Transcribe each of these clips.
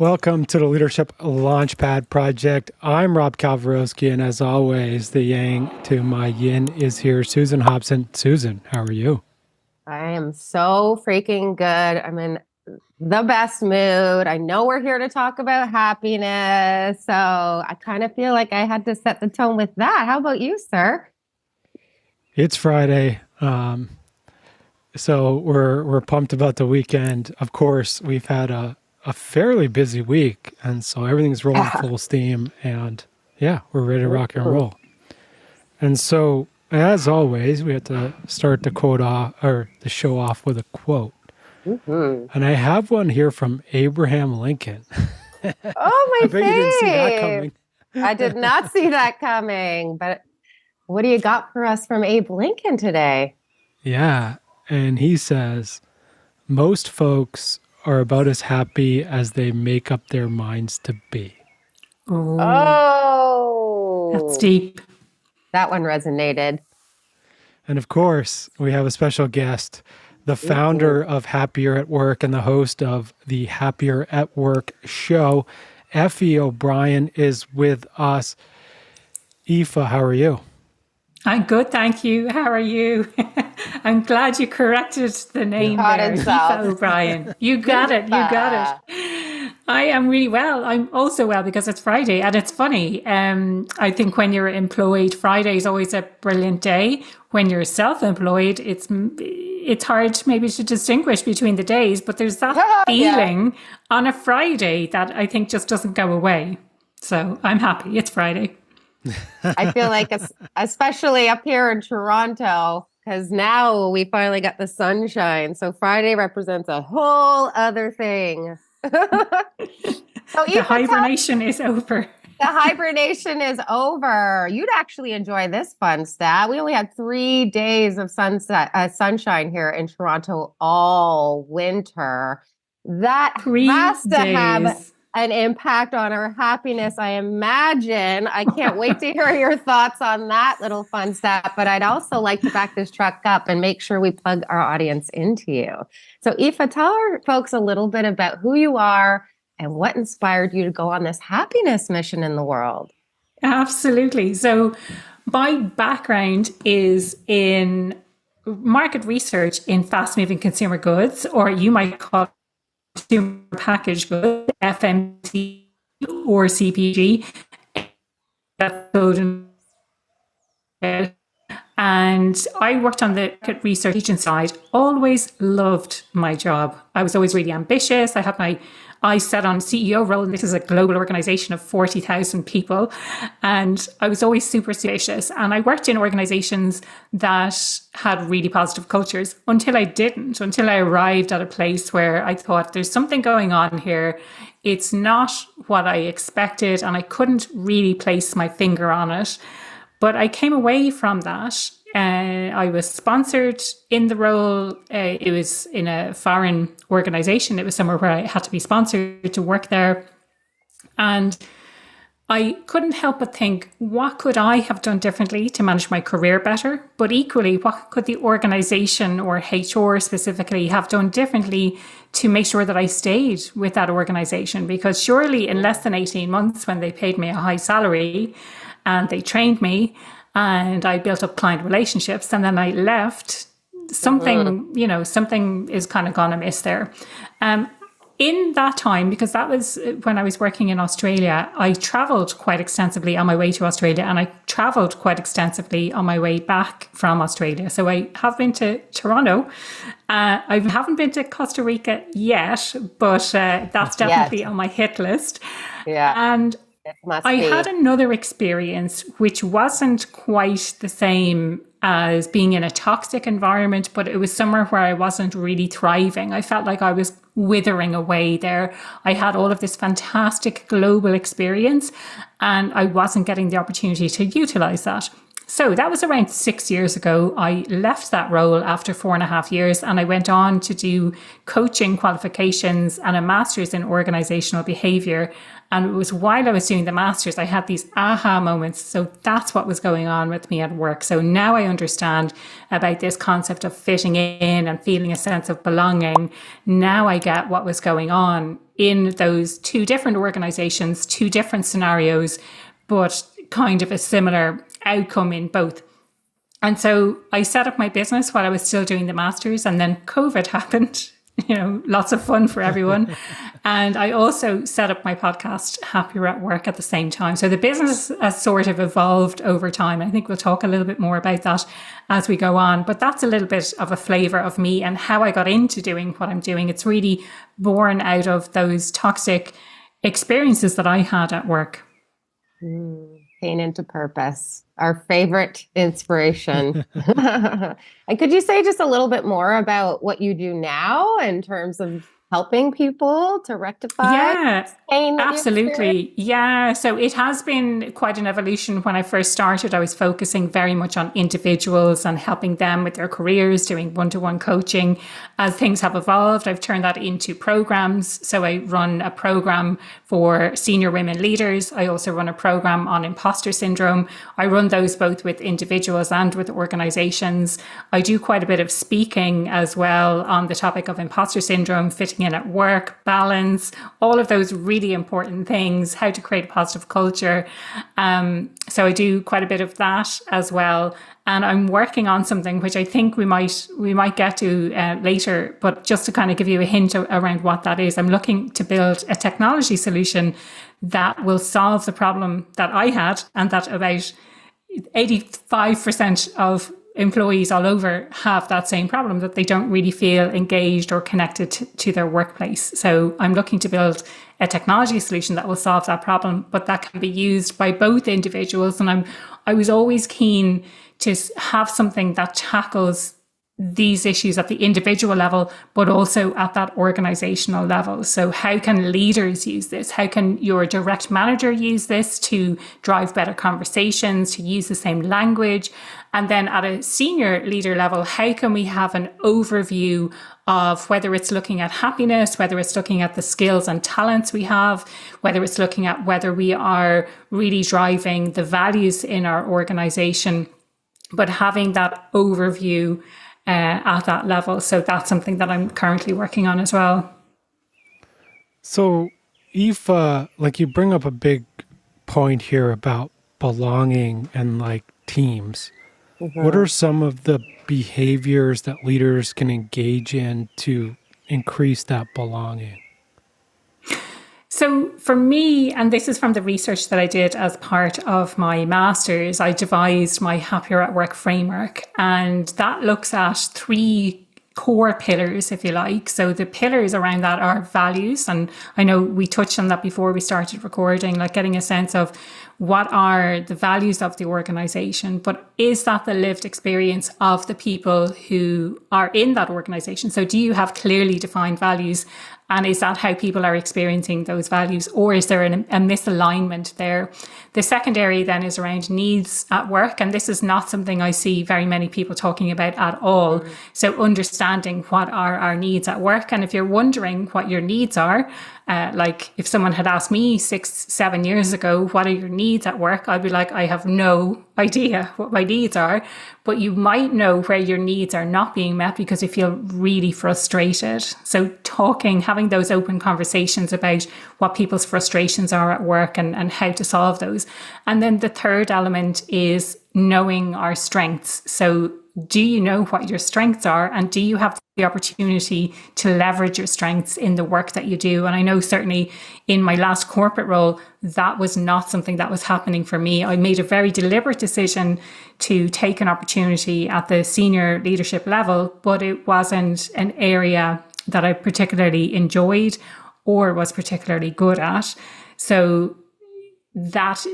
Welcome to the Leadership Launchpad Project. I'm Rob Kalvarowski, and as always, the yang to my yin is here, Susan Hobson. Susan, how are you? I am so freaking good. I'm in the best mood. I know we're here to talk about happiness, so I kind of feel like I had to set the tone with that. How about you, sir? It's Friday, so we're pumped about the weekend. Of course, we've had a fairly busy week, and so everything's rolling Yeah. full steam. And yeah, we're ready to rock and roll. And so, as always, we have to start the quote off or the show off with a quote. Mhm. And I have one here from Abraham Lincoln. Oh, I my bet you didn't see that fave. coming. I did not see that coming, but what do you got for us from Abe Lincoln today? Yeah. And he says, most folks are about as happy as they make up their minds to be. Oh, that's Oh, deep. that one resonated. And of course, we have a special guest, the Mhm. founder of Happier at Work and the host of the Happier at Work show. Aoife O'Brian is with us. Aoife, how are you? I'm good, thank you. How are you? I'm glad you corrected the name God there, himself. Aoife O'Brien. You got it. You got it. I am really well. I'm also well because it's Friday, and it's funny. I think when you're employed, Friday is always a brilliant day. When you're self-employed, it's hard maybe to distinguish between the days, but there's that Yeah. feeling on a Friday that I think just doesn't go away. So I'm happy. It's Friday. I feel like, especially up here in Toronto, because now we finally got the sunshine. So Friday represents a whole other thing. So, The Aoife, hibernation is over. the hibernation is over. You'd actually enjoy this fun stat. We only had 3 days of sunshine here in Toronto all winter. That Three has to have days. an impact on our happiness, I imagine. I can't wait to hear your thoughts on that little fun stat, but I'd also like to back this truck up and make sure we plug our audience into you. So, Aoife, tell our folks a little bit about who you are and what inspired you to go on this happiness mission in the world. Absolutely. So, my background is in market research in fast moving consumer goods, or you might call it consumer packaged goods, FMC or CPG. That's golden. And I worked on the market research agent side, always loved my job. I was always really ambitious. I had my eyes set on CEO role, and this is a global organization of 40,000 people. And I was always super ambitious. And I worked in organizations that had really positive cultures until I didn't, until I arrived at a place where I thought there's something going on here. It's not what I expected, and I couldn't really place my finger on it. But I came away from that. I was sponsored in the role. It was in a foreign organization. It was somewhere where I had to be sponsored to work there. And I couldn't help but think, what could I have done differently to manage my career better? But equally, what could the organization or HR specifically have done differently to make sure that I stayed with that organization? Because surely in less than 18 months, when they paid me a high salary, and they trained me and I built up client relationships, and then I left, something is kind of gone amiss there. In that time, because that was when I was working in Australia, I traveled quite extensively on my way to Australia, and I traveled quite extensively on my way back from Australia. So I have been to Toronto. I haven't been to Costa Rica yet, but that's definitely Yes. on my hit list. Yeah, And it must I be. had another experience which wasn't quite the same as being in a toxic environment, but it was somewhere where I wasn't really thriving. I felt like I was withering away there. I had all of this fantastic global experience, and I wasn't getting the opportunity to utilize that. So that was around 6 years ago. I left that role after 4.5 years, and I went on to do coaching qualifications and a master's in organizational behavior. And it was while I was doing the master's, I had these aha moments. So that's what was going on with me at work. So now I understand about this concept of fitting in and feeling a sense of belonging. Now I get what was going on in those two different organizations, two different scenarios, but kind of a similar outcome in both. And so I set up my business while I was still doing the master's, and then COVID happened. Lots of fun for everyone. And I also set up my podcast, Happier at Work, at the same time. So the business has sort of evolved over time. I think we'll talk a little bit more about that as we go on. But that's a little bit of a flavor of me and how I got into doing what I'm doing. It's really born out of those toxic experiences that I had at work. Pain into purpose, our favorite inspiration. And could you say just a little bit more about what you do now in terms of helping people to rectify pain? Absolutely. Yeah. So it has been quite an evolution. When I first started, I was focusing very much on individuals and helping them with their careers, doing one-to-one coaching. As things have evolved, I've turned that into programs. So I run a program for senior women leaders. I also run a program on imposter syndrome. I run those both with individuals and with organizations. I do quite a bit of speaking as well on the topic of imposter syndrome, fitting in at work, balance, all of those really important things, how to create a positive culture. So I do quite a bit of that as well. And I'm working on something which I think we might get to later, but just to kind of give you a hint around what that is, I'm looking to build a technology solution that will solve the problem that I had, and that about 85% of employees all over have that same problem, that they don't really feel engaged or connected to their workplace. So I'm looking to build a technology solution that will solve that problem, but that can be used by both individuals. And I was always keen to have something that tackles these issues at the individual level, but also at that organizational level. So how can leaders use this? How can your direct manager use this to drive better conversations, to use the same language? And then at a senior leader level, how can we have an overview of whether it's looking at happiness, whether it's looking at the skills and talents we have, whether it's looking at whether we are really driving the values in our organization, but having that overview at that level. So that's something that I'm currently working on as well. So Aoife, like, you bring up a big point here about belonging and like teams. What are some of the behaviors that leaders can engage in to increase that belonging? So for me, and this is from the research that I did as part of my master's, I devised my Happier at Work framework, and that looks at 3 core pillars, if you like. So the pillars around that are values. And I know we touched on that before we started recording, like getting a sense of what are the values of the organization, but is that the lived experience of the people who are in that organization? So do you have clearly defined values? And is that how people are experiencing those values? Or is there a misalignment there? The second area then is around needs at work. And this is not something I see very many people talking about at all. So understanding what are our needs at work. And if you're wondering what your needs are, like if someone had asked me 6-7 years ago, what are your needs at work? I'd be like, I have no idea what my needs are, but you might know where your needs are not being met because you feel really frustrated. So having those open conversations about what people's frustrations are at work and how to solve those. And then the third element is knowing our strengths. So do you know what your strengths are, and do you have the opportunity to leverage your strengths in the work that you do? And I know certainly in my last corporate role, that was not something that was happening for me. I made a very deliberate decision to take an opportunity at the senior leadership level, but it wasn't an area that I particularly enjoyed or was particularly good at. So that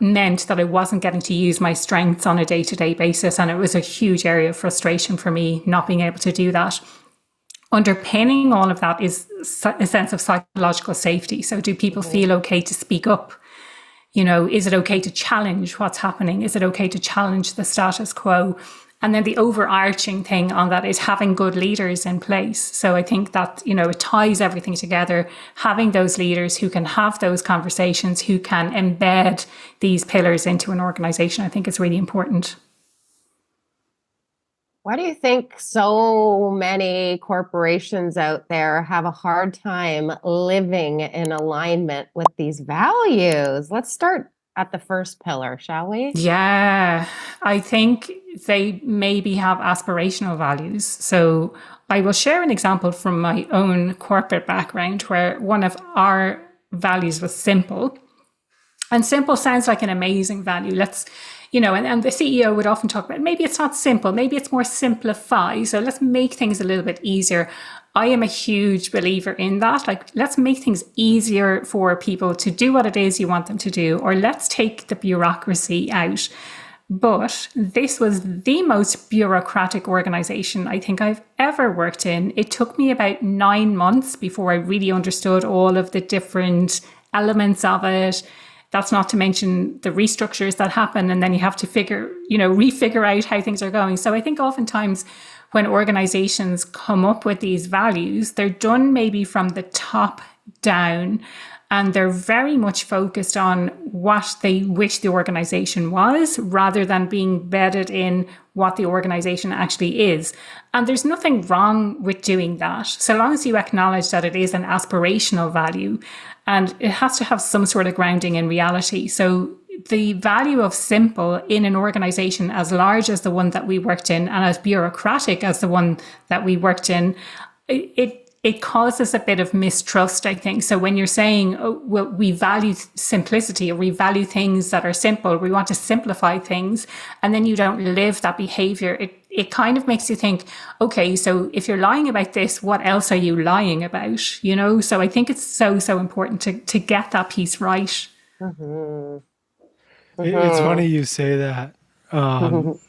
meant that I wasn't getting to use my strengths on a day-to-day basis. And it was a huge area of frustration for me not being able to do that. Underpinning all of that is a sense of psychological safety. So do people feel okay to speak up? You know, is it okay to challenge what's happening? Is it okay to challenge the status quo? And then the overarching thing on that is having good leaders in place. So I think that, it ties everything together. Having those leaders who can have those conversations, who can embed these pillars into an organization, I think is really important. Why do you think so many corporations out there have a hard time living in alignment with these values? Let's start at the first pillar, shall we? Yeah, I think they maybe have aspirational values. So I will share an example from my own corporate background where one of our values was simple. And simple sounds like an amazing value. And the CEO would often talk about, maybe it's not simple, maybe it's more simplify. So let's make things a little bit easier. I am a huge believer in that. Like, let's make things easier for people to do what it is you want them to do, or let's take the bureaucracy out. But this was the most bureaucratic organization I think I've ever worked in. It took me about 9 months before I really understood all of the different elements of it. That's not to mention the restructures that happen. And then you have to refigure out how things are going. So I think oftentimes when organizations come up with these values, they're done maybe from the top down, and they're very much focused on what they wish the organization was rather than being embedded in what the organization actually is. And there's nothing wrong with doing that, so long as you acknowledge that it is an aspirational value and it has to have some sort of grounding in reality. So the value of simple in an organization as large as the one that we worked in and as bureaucratic as the one that we worked in, it causes a bit of mistrust, I think. So when you're saying, oh, well, we value simplicity, or we value things that are simple, we want to simplify things, and then you don't live that behavior, it kind of makes you think, okay, so if you're lying about this, what else are you lying about? So I think it's so important to get that piece right. Mm-hmm. It's funny you say that.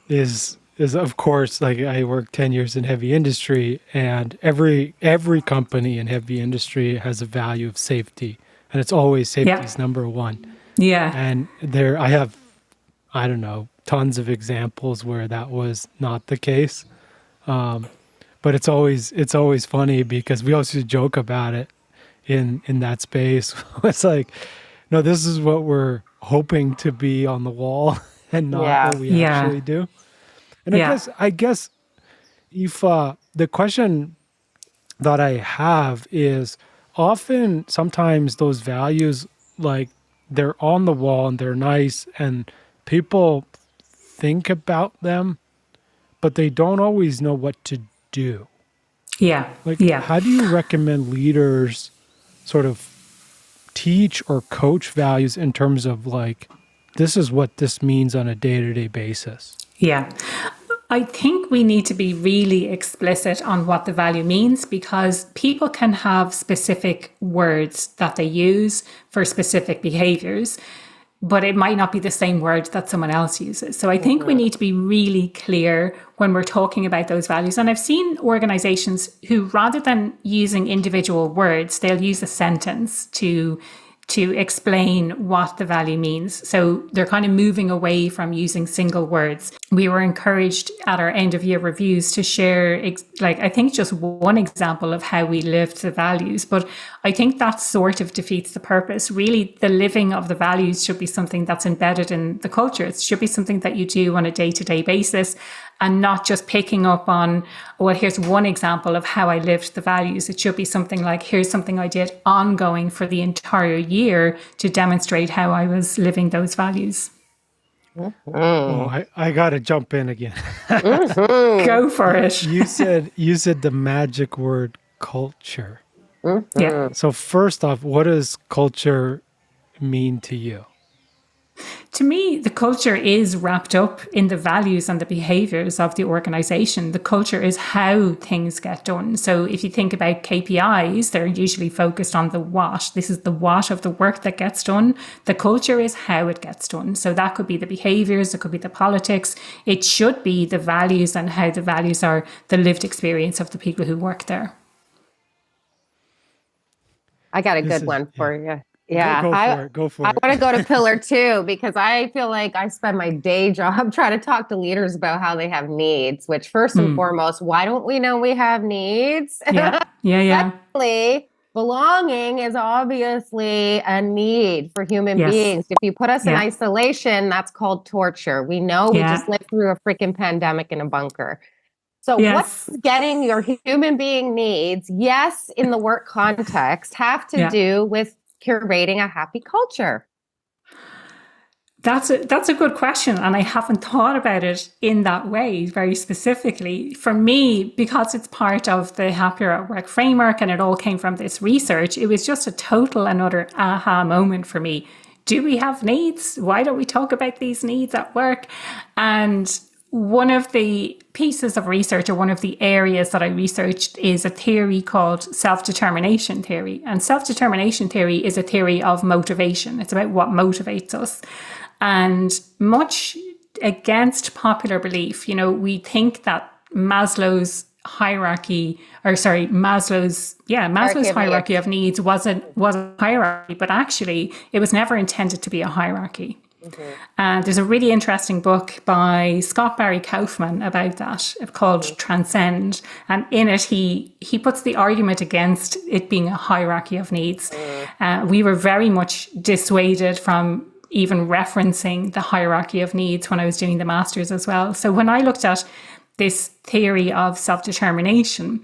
Is of course, like, I worked 10 years in heavy industry, and every company in heavy industry has a value of safety, and it's always safety is number one. Yeah. And I have, I don't know, tons of examples where that was not the case. But it's always funny because we also joke about it in that space. It's like, no, this is what we're hoping to be on the wall and not what we actually do. And I guess if the question that I have is, sometimes those values, like, they're on the wall and they're nice and people think about them, but they don't always know what to do. Yeah. Like, how do you recommend leaders sort of teach or coach values in terms of, like, this is what this means on a day-to-day basis? Yeah. I think we need to be really explicit on what the value means, because people can have specific words that they use for specific behaviors, but it might not be the same word that someone else uses. So I think we need to be really clear when we're talking about those values. And I've seen organizations who, rather than using individual words, they'll use a sentence to explain what the value means. So they're kind of moving away from using single words. We were encouraged at our end of year reviews to share, I think, just one example of how we lived the values. But I think that sort of defeats the purpose. Really, the living of the values should be something that's embedded in the culture. It should be something that you do on a day-to-day basis, and not just picking up on, well, here's one example of how I lived the values. It should be something like, here's something I did ongoing for the entire year to demonstrate how I was living those values. Oh, I got to jump in again. Go for it. You said the magic word culture. Yeah. So first off, what does culture mean to you? To me, the culture is wrapped up in the values and the behaviors of the organization. The culture is how things get done. So if you think about KPIs, they're usually focused on the what. This is the what of the work that gets done. The culture is how it gets done. So that could be the behaviors, it could be the politics. It should be the values, and how the values are the lived experience of the people who work there. I got a good one for you. Yeah, Go for it. Go I for it. want to go to pillar two because I feel like I spend my day job trying to talk to leaders about how they have needs, which first and foremost, why don't we know we have needs? Yeah. Yeah. Secondly, belonging is obviously a need for human Yes. beings. If you put us in Yeah. isolation, that's called torture. We know we just Yeah. lived through a freaking pandemic in a bunker. So what Yes. getting your human being needs, yes, in the work context, have to Yeah. do with curating a happy culture? That's a good question. And I haven't thought about it in that way very specifically. For me, because it's part of the Happier at Work framework and it all came from this research, it was just a total another aha moment for me. Do we have needs? Why don't we talk about these needs at work? And one of the pieces of research, or one of the areas that I researched, is a theory called self-determination theory. And self-determination theory is a theory of motivation. It's about what motivates us. And much against popular belief, we think that Maslow's hierarchy of needs was a hierarchy, but actually it was never intended to be a hierarchy. Mm-hmm. And there's a really interesting book by Scott Barry Kaufman about that called Transcend. And in it, he puts the argument against it being a hierarchy of needs. We were very much dissuaded from even referencing the hierarchy of needs when I was doing the master's as well. So when I looked at this theory of self-determination,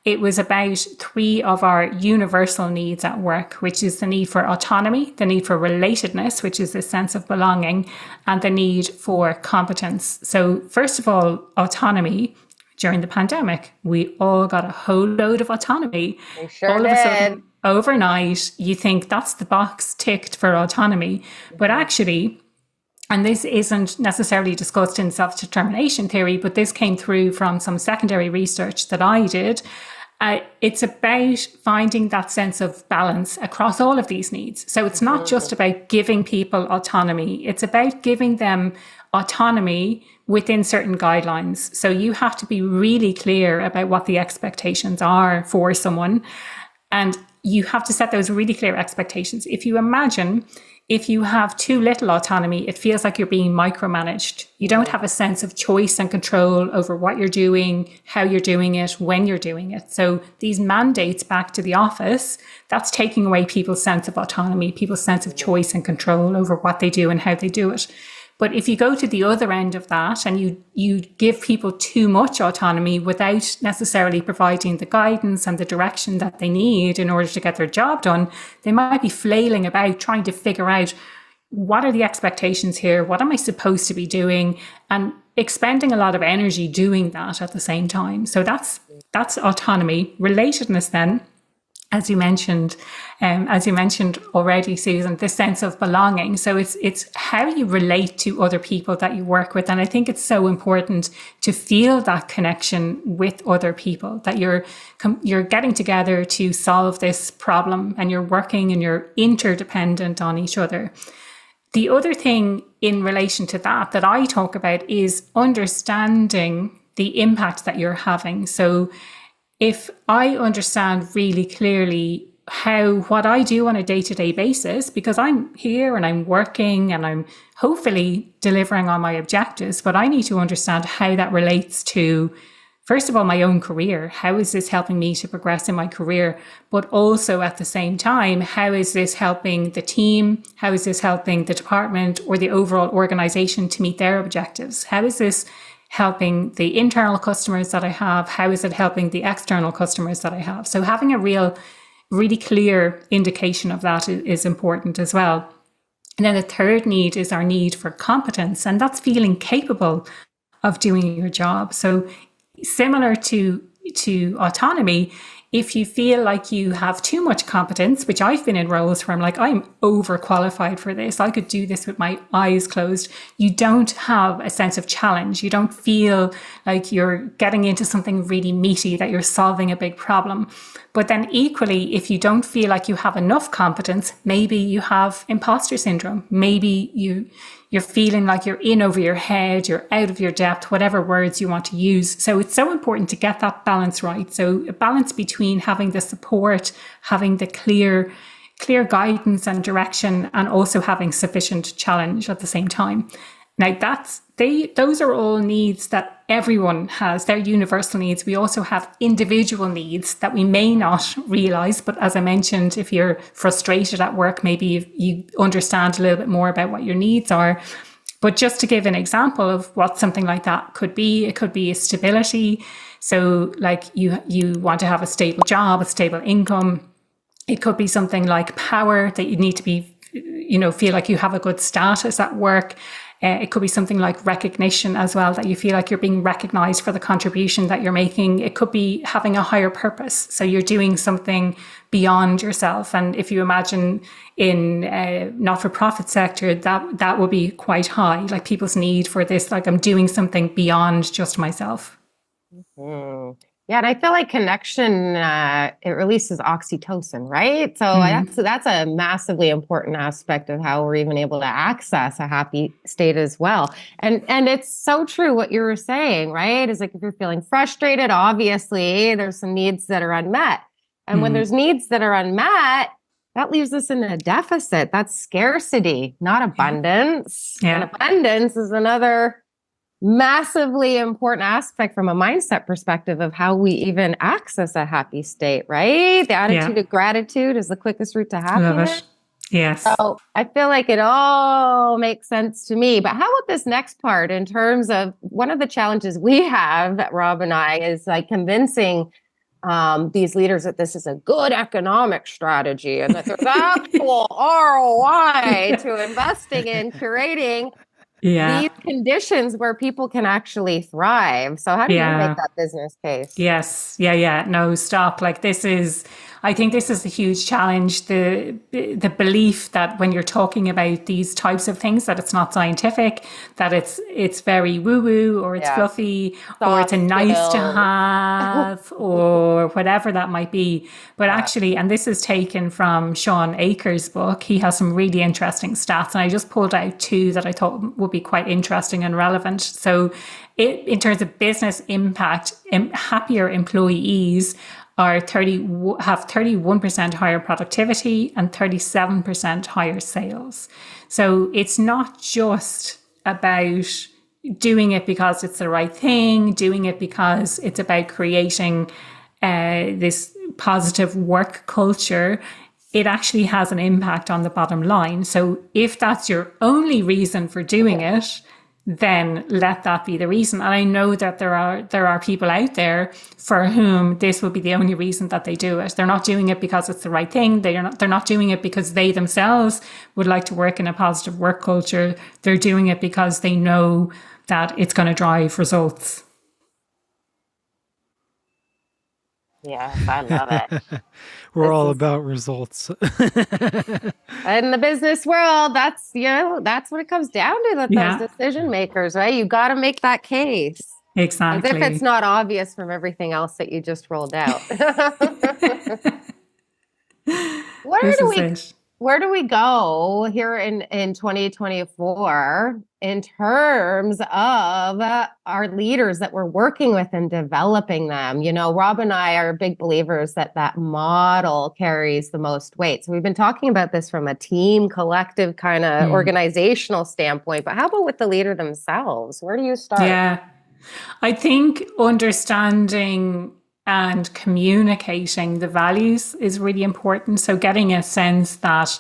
it was about 3 of our universal needs at work, which is the need for autonomy, the need for relatedness, which is this sense of belonging, and the need for competence. So first of all, autonomy. During the pandemic, we all got a whole load of autonomy. We sure all did. Of a sudden, overnight, you think that's the box ticked for autonomy. But actually, and this isn't necessarily discussed in self-determination theory, but this came through from some secondary research that I did. It's about finding that sense of balance across all of these needs. So it's not just about giving people autonomy. It's about giving them autonomy within certain guidelines. So you have to be really clear about what the expectations are for someone. And you have to set those really clear expectations. If you imagine, if you have too little autonomy, it feels like you're being micromanaged. You don't have a sense of choice and control over what you're doing, how you're doing it, when you're doing it. So these mandates back to the office, that's taking away people's sense of autonomy, people's sense of choice and control over what they do and how they do it. But if you go to the other end of that and you give people too much autonomy without necessarily providing the guidance and the direction that they need in order to get their job done, they might be flailing about trying to figure out, what are the expectations here? What am I supposed to be doing? And expending a lot of energy doing that at the same time. So that's autonomy. Relatedness then, as you mentioned already, Susan, this sense of belonging. So it's how you relate to other people that you work with. And I think it's so important to feel that connection with other people, that you're getting together to solve this problem and you're working and you're interdependent on each other. The other thing in relation to that I talk about is understanding the impact that you're having. So if I understand really clearly what I do on a day-to-day basis, because I'm here and I'm working and I'm hopefully delivering on my objectives, but I need to understand how that relates to, first of all, my own career. How is this helping me to progress in my career? But also at the same time, how is this helping the team? How is this helping the department or the overall organization to meet their objectives? How is this helping the internal customers that I have? How is it helping the external customers that I have? So having a really clear indication of that is important as well. And then the third need is our need for competence, and that's feeling capable of doing your job. So similar to autonomy, if you feel like you have too much competence, which I've been in roles where I'm like, I'm overqualified for this, I could do this with my eyes closed, you don't have a sense of challenge. You don't feel like you're getting into something really meaty, that you're solving a big problem. But then equally, if you don't feel like you have enough competence, maybe you have imposter syndrome. Maybe you're feeling like you're in over your head, you're out of your depth, whatever words you want to use. So it's so important to get that balance right. So a balance between having the support, having the clear clear guidance and direction, and also having sufficient challenge at the same time. Now those are all needs that everyone has. They're universal needs. We also have individual needs that we may not realize. But as I mentioned, if you're frustrated at work, maybe you understand a little bit more about what your needs are. But just to give an example of what something like that could be, it could be a stability. So like you want to have a stable job, a stable income. It could be something like power, that you need to be, feel like you have a good status at work. It could be something like recognition as well, that you feel like you're being recognized for the contribution that you're making. It could be having a higher purpose. So you're doing something beyond yourself. And if you imagine in not-for-profit sector, that would be quite high, like people's need for this, like I'm doing something beyond just myself. Mm. Yeah, and I feel like connection, it releases oxytocin, right? So that's a massively important aspect of how we're even able to access a happy state as well. And it's so true what you were saying, right? Is like if you're feeling frustrated, obviously there's some needs that are unmet. And when there's needs that are unmet, that leaves us in a deficit. That's scarcity, not abundance. Yeah. And abundance is another massively important aspect from a mindset perspective of how we even access a happy state, right? The attitude of gratitude is the quickest route to happiness. Love it. Yes. So I feel like it all makes sense to me. But how about this next part in terms of one of the challenges we have, Rob and I, is like convincing these leaders that this is a good economic strategy and that there's actual ROI to investing in curating these conditions where people can actually thrive. So how do you make that business case? Yes. Yeah. No, stop. Like I think this is a huge challenge. The belief that when you're talking about these types of things, that it's not scientific, that it's very woo-woo, or it's fluffy, or it's a nice to have, or whatever that might be. But actually, and this is taken from Sean Akers' book, he has some really interesting stats. And I just pulled out two that I thought would be quite interesting and relevant. So in terms of business impact, happier employees have 31% higher productivity and 37% higher sales. So it's not just about doing it because it's the right thing, doing it because it's about creating this positive work culture. It actually has an impact on the bottom line. So if that's your only reason for doing it, then let that be the reason. And I know that there are people out there for whom this will be the only reason that they do it. They're not doing it because it's the right thing. They're not doing it because they themselves would like to work in a positive work culture. They're doing it because they know that it's going to drive results. Yes, I love it. We're all about results. In the business world, that's what it comes down to, that those decision makers, right? You got to make that case. Exactly. As if it's not obvious from everything else that you just rolled out. Where do we go here in 2024 in terms of our leaders that we're working with and developing them? Rob and I are big believers that model carries the most weight. So we've been talking about this from a team, collective kind of organizational standpoint, but how about with the leader themselves? Where do you start? Yeah, I think understanding and communicating the values is really important. So getting a sense that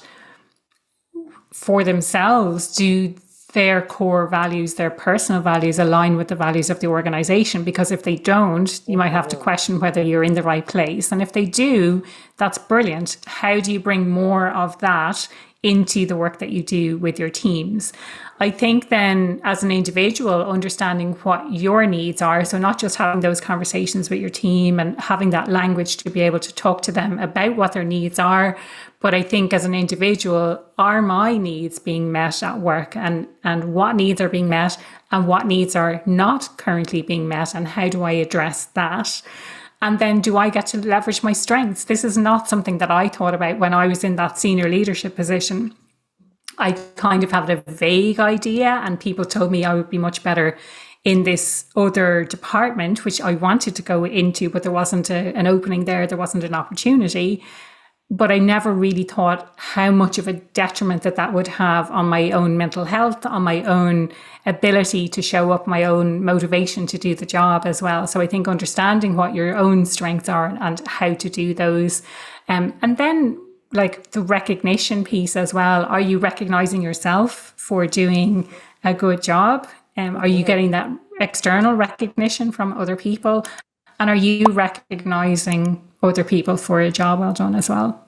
for themselves, do their core values, their personal values align with the values of the organization? Because if they don't, you might have to question whether you're in the right place. And if they do, that's brilliant. How do you bring more of that into the work that you do with your teams? I think then as an individual, understanding what your needs are. So not just having those conversations with your team and having that language to be able to talk to them about what their needs are. But I think as an individual, are my needs being met at work, and what needs are being met and what needs are not currently being met, and how do I address that? And then do I get to leverage my strengths? This is not something that I thought about when I was in that senior leadership position. I kind of had a vague idea, and people told me I would be much better in this other department, which I wanted to go into, but there wasn't an opening there. There wasn't an opportunity. but I never really thought how much of a detriment that would have on my own mental health, on my own ability to show up, my own motivation to do the job as well. So I think understanding what your own strengths are and how to do those. And then like the recognition piece as well. Are you recognizing yourself for doing a good job? Are you getting that external recognition from other people? And are you recognizing other people for a job well done as well?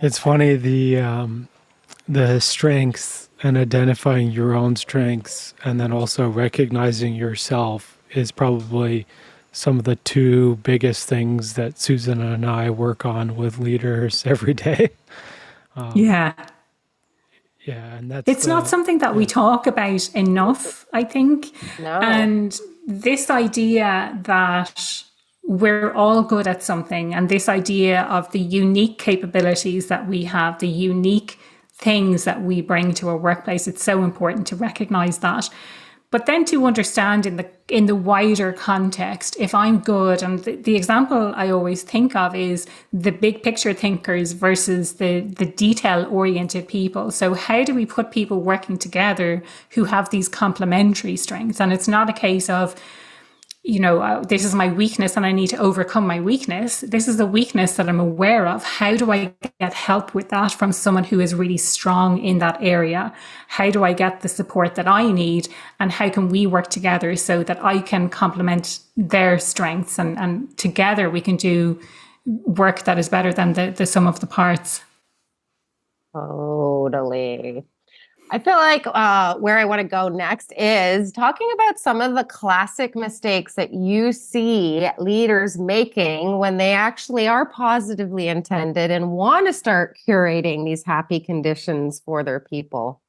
It's funny, the strengths and identifying your own strengths and then also recognizing yourself is probably some of the two biggest things that Susan and I work on with leaders every day. Yeah. Yeah, and that's It's not something that we talk about enough, I think. No. And this idea that we're all good at something, and this idea of the unique capabilities that we have, the unique things that we bring to a workplace, it's so important to recognize that. But then to understand in the wider context, if I'm good, and the example I always think of is the big picture thinkers versus the detail oriented people. So how do we put people working together who have these complementary strengths? And it's not a case of, this is my weakness and I need to overcome my weakness. This is a weakness that I'm aware of. How do I get help with that from someone who is really strong in that area? How do I get the support that I need? And how can we work together so that I can complement their strengths and together we can do work that is better than the sum of the parts? Totally. I feel like where I want to go next is talking about some of the classic mistakes that you see leaders making when they actually are positively intended and want to start curating these happy conditions for their people.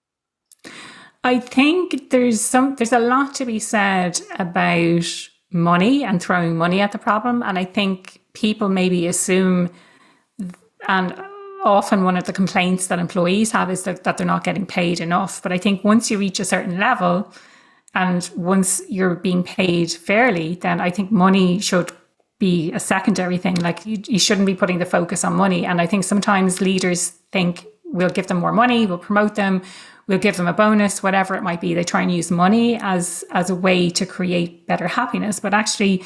I think there's a lot to be said about money and throwing money at the problem. And I think people maybe assume, and often one of the complaints that employees have is that they're not getting paid enough. But I think once you reach a certain level and once you're being paid fairly, then I think money should be a secondary thing. Like you shouldn't be putting the focus on money. And I think sometimes leaders think we'll give them more money, we'll promote them, we'll give them a bonus, whatever it might be. They try and use money as a way to create better happiness. But actually,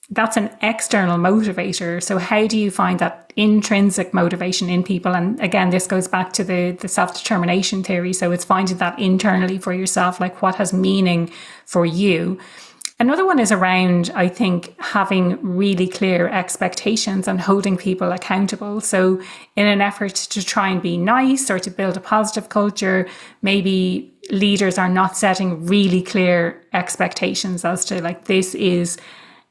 that's an external motivator. So how do you find that intrinsic motivation in people? And again, this goes back to the self-determination theory. So it's finding that internally for yourself, like what has meaning for you. Another one is around, I think, having really clear expectations and holding people accountable. So in an effort to try and be nice or to build a positive culture, maybe leaders are not setting really clear expectations as to like, this is.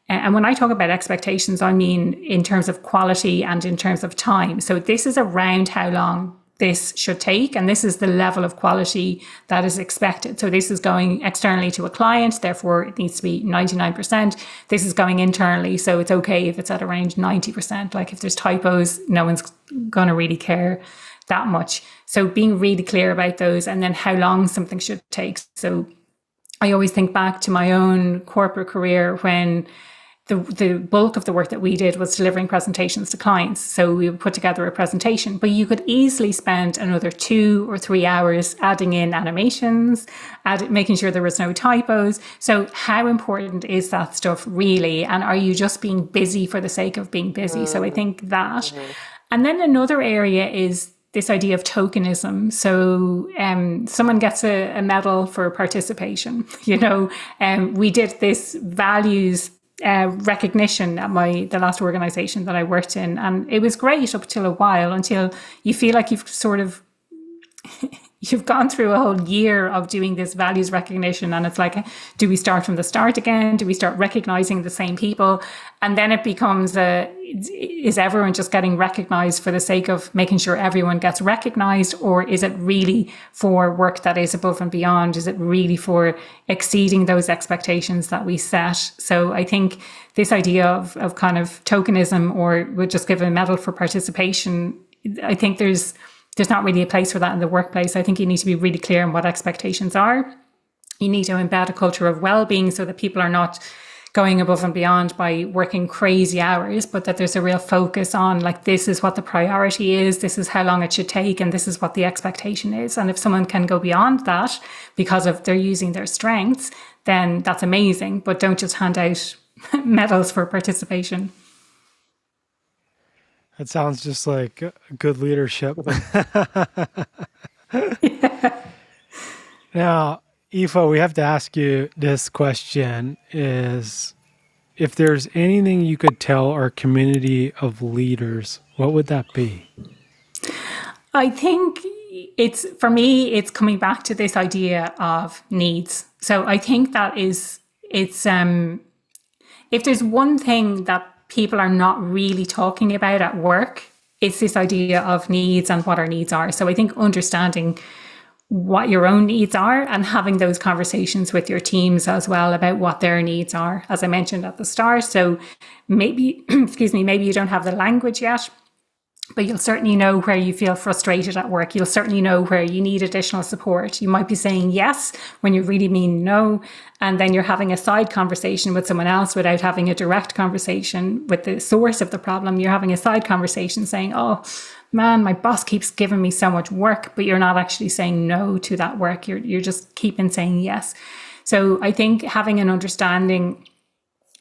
And when I talk about expectations, I mean in terms of quality and in terms of time. So this is around how long this should take, and this is the level of quality that is expected. So this is going externally to a client, therefore it needs to be 99%. This is going internally, so it's okay if it's at around 90%. Like if there's typos, no one's going to really care that much. So being really clear about those, and then how long something should take. So I always think back to my own corporate career when the bulk of the work that we did was delivering presentations to clients. So we would put together a presentation, but you could easily spend another 2 or 3 hours adding in animations, making sure there was no typos. So how important is that stuff really? And are you just being busy for the sake of being busy? So I think that. And then another area is this idea of tokenism. So someone gets a medal for participation. We did this values recognition at the last organization that I worked in, and it was great up till a while, until you feel like you've sort of you've gone through a whole year of doing this values recognition, and it's like, do we start from the start again? Do we start recognizing the same people? And then it becomes is everyone just getting recognized for the sake of making sure everyone gets recognized, or is it really for work that is above and beyond? Is it really for exceeding those expectations that we set? So I think this idea of kind of tokenism, or we'll just give a medal for participation, I think there's not really a place for that in the workplace. I think you need to be really clear on what expectations are. You need to embed a culture of well-being so that people are not going above and beyond by working crazy hours, but that there's a real focus on like, this is what the priority is, this is how long it should take, and this is what the expectation is. And if someone can go beyond that because of they're using their strengths, then that's amazing. But don't just hand out medals for participation. That sounds just like good leadership. Yeah. Now, Aoife, we have to ask you this question is, if there's anything you could tell our community of leaders, what would that be? I think for me, it's coming back to this idea of needs. So I think that it's, if there's one thing that people are not really talking about at work, it's this idea of needs and what our needs are. So I think understanding what your own needs are and having those conversations with your teams as well about what their needs are, as I mentioned at the start. So maybe, maybe you don't have the language yet, but you'll certainly know where you feel frustrated at work. You'll certainly know where you need additional support. You might be saying yes when you really mean no. And then you're having a side conversation with someone else without having a direct conversation with the source of the problem. You're having a side conversation saying, oh, man, my boss keeps giving me so much work, but you're not actually saying no to that work. You're just keeping saying yes. So I think having an understanding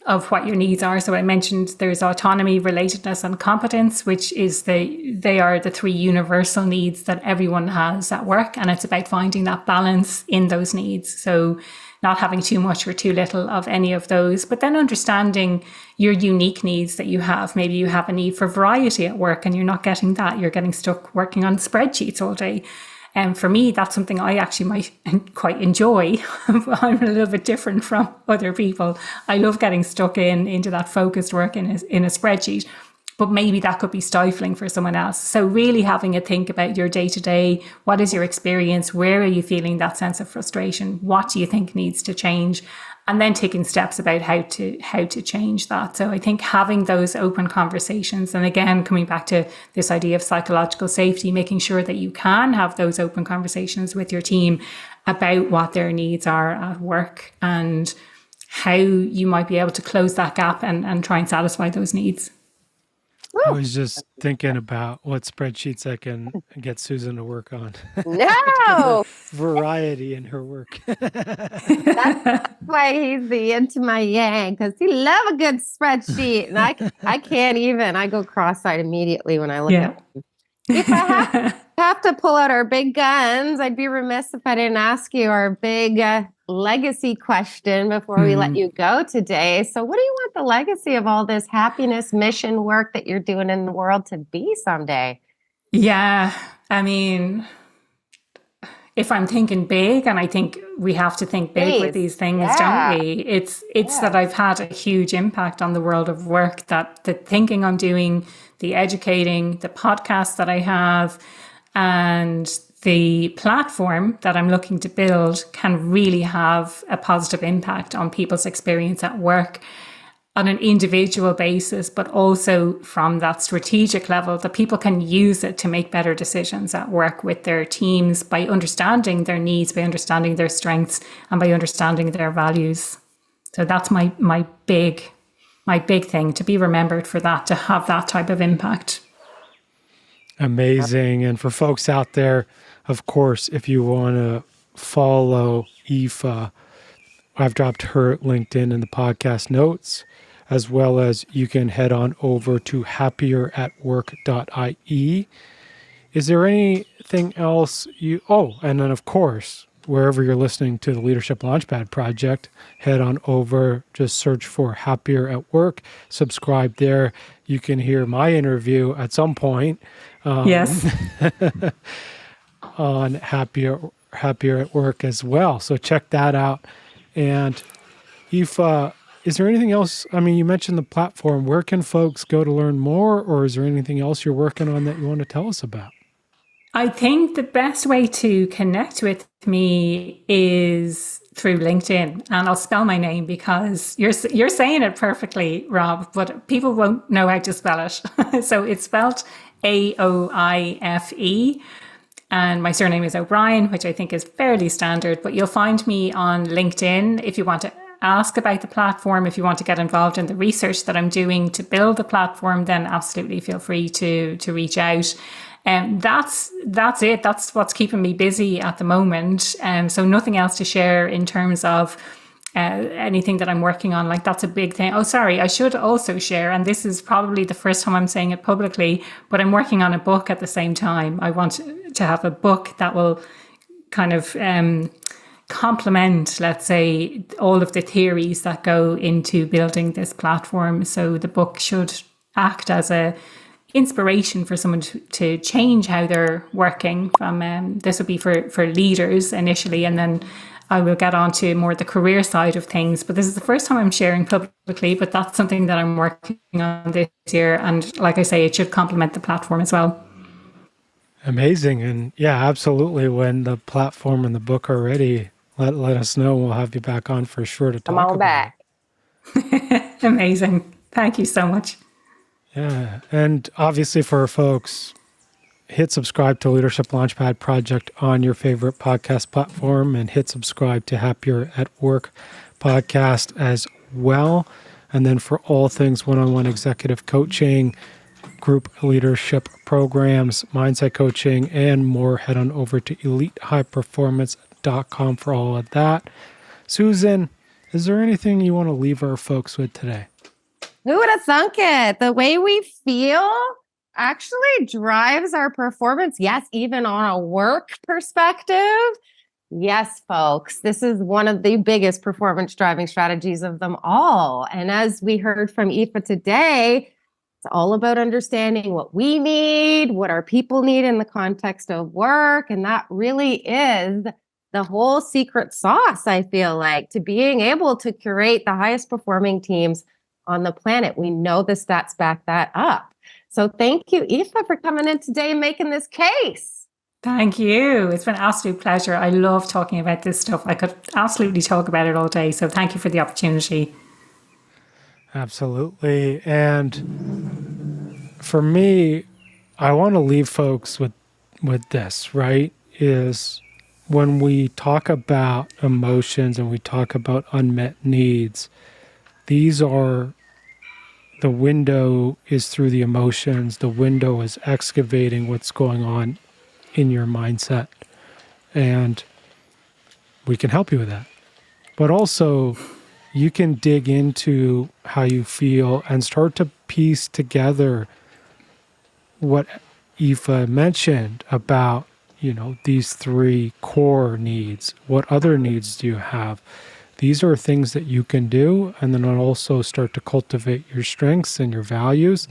of what your needs are. So I mentioned there's autonomy, relatedness, and competence, which is they are the three universal needs that everyone has at work. And it's about finding that balance in those needs. So not having too much or too little of any of those, but then understanding your unique needs that you have. Maybe you have a need for variety at work and you're not getting that. You're getting stuck working on spreadsheets all day. And for me, that's something I actually might quite enjoy. I'm a little bit different from other people. I love getting stuck into that focused work in a spreadsheet, but maybe that could be stifling for someone else. So really having a think about your day to day. What is your experience? Where are you feeling that sense of frustration? What do you think needs to change? And then taking steps about how to change that. So I think having those open conversations, and again, coming back to this idea of psychological safety, making sure that you can have those open conversations with your team about what their needs are at work and how you might be able to close that gap and try and satisfy those needs. I was just thinking about what spreadsheets I can get Susan to work on. No! Variety in her work. That's why he's the yin to my yang, because he loves a good spreadsheet. And I can't even. I go cross-eyed immediately when I look at them. If I have to pull out our big guns, I'd be remiss if I didn't ask you our big legacy question before we let you go today. So what do you want the legacy of all this happiness mission work that you're doing in the world to be someday? Yeah, I mean, if I'm thinking big, and I think we have to think big with these things, don't we? It's that I've had a huge impact on the world of work, that the thinking I'm doing, the educating, the podcast that I have, and the platform that I'm looking to build can really have a positive impact on people's experience at work on an individual basis, but also from that strategic level, that people can use it to make better decisions at work with their teams by understanding their needs, by understanding their strengths, and by understanding their values. So that's my big thing, to be remembered for that, to have that type of impact. Amazing. And for folks out there, of course, if you want to follow Aoife, I've dropped her LinkedIn in the podcast notes, as well as you can head on over to happieratwork.ie. Is there anything else and then of course, wherever you're listening to the Leadership Launchpad Project, head on over, just search for Happier at Work, subscribe there. You can hear my interview at some point. Yes. On Happier at Work as well. So check that out. And Aoife, is there anything else? I mean, you mentioned the platform. Where can folks go to learn more, or is there anything else you're working on that you want to tell us about? I think the best way to connect with me is through LinkedIn, and I'll spell my name because you're saying it perfectly, Rob, but people won't know how to spell it. So it's spelled Aoife, and my surname is O'Brien, which I think is fairly standard, but you'll find me on LinkedIn if you want to ask about the platform, if you want to get involved in the research that I'm doing to build the platform, then absolutely feel free to reach out. And that's it. That's what's keeping me busy at the moment. So nothing else to share in terms of anything that I'm working on. Like, that's a big thing. Oh, sorry, I should also share, and this is probably the first time I'm saying it publicly, but I'm working on a book at the same time. I want to have a book that will kind of complement, let's say, all of the theories that go into building this platform. So the book should act as a inspiration for someone to change how they're working from, this would be for leaders initially, and then I will get on to more the career side of things. But this is the first time I'm sharing publicly, but that's something that I'm working on this year. And like I say, it should complement the platform as well. Amazing. And yeah, absolutely. When the platform and the book are ready, let us know. We'll have you back on for sure to talk about it. Amazing. Thank you so much. Yeah. And obviously for our folks, hit subscribe to Leadership Launchpad Project on your favorite podcast platform, and hit subscribe to Happier at Work podcast as well. And then for all things one-on-one executive coaching, group leadership programs, mindset coaching, and more, head on over to elitehighperformance.com for all of that. Susan, is there anything you want to leave our folks with today? Who would have thunk it? The way we feel actually drives our performance. Yes, even on a work perspective. Yes, folks, this is one of the biggest performance driving strategies of them all. And as we heard from Aoife today, it's all about understanding what we need, what our people need in the context of work. And that really is the whole secret sauce, I feel like, to being able to curate the highest performing teams on the planet. We know the stats back that up. So thank you, Aoife, for coming in today and making this case. Thank you. It's been an absolute pleasure. I love talking about this stuff. I could absolutely talk about it all day. So thank you for the opportunity. Absolutely. And for me, I want to leave folks with this, right? Is when we talk about emotions and we talk about unmet needs, these are, the window is through the emotions. The window is excavating what's going on in your mindset. And we can help you with that. But also, you can dig into how you feel and start to piece together what Aoife mentioned about, these three core needs. What other needs do you have? These are things that you can do, and then also start to cultivate your strengths and your values.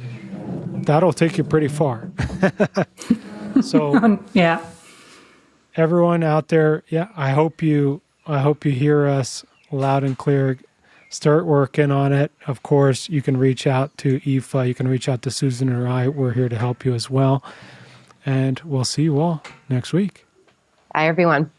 That'll take you pretty far. So, yeah, everyone out there, I hope you hear us loud and clear. Start working on it. Of course, you can reach out to Aoife. You can reach out to Susan or I. We're here to help you as well. And we'll see you all next week. Bye, everyone.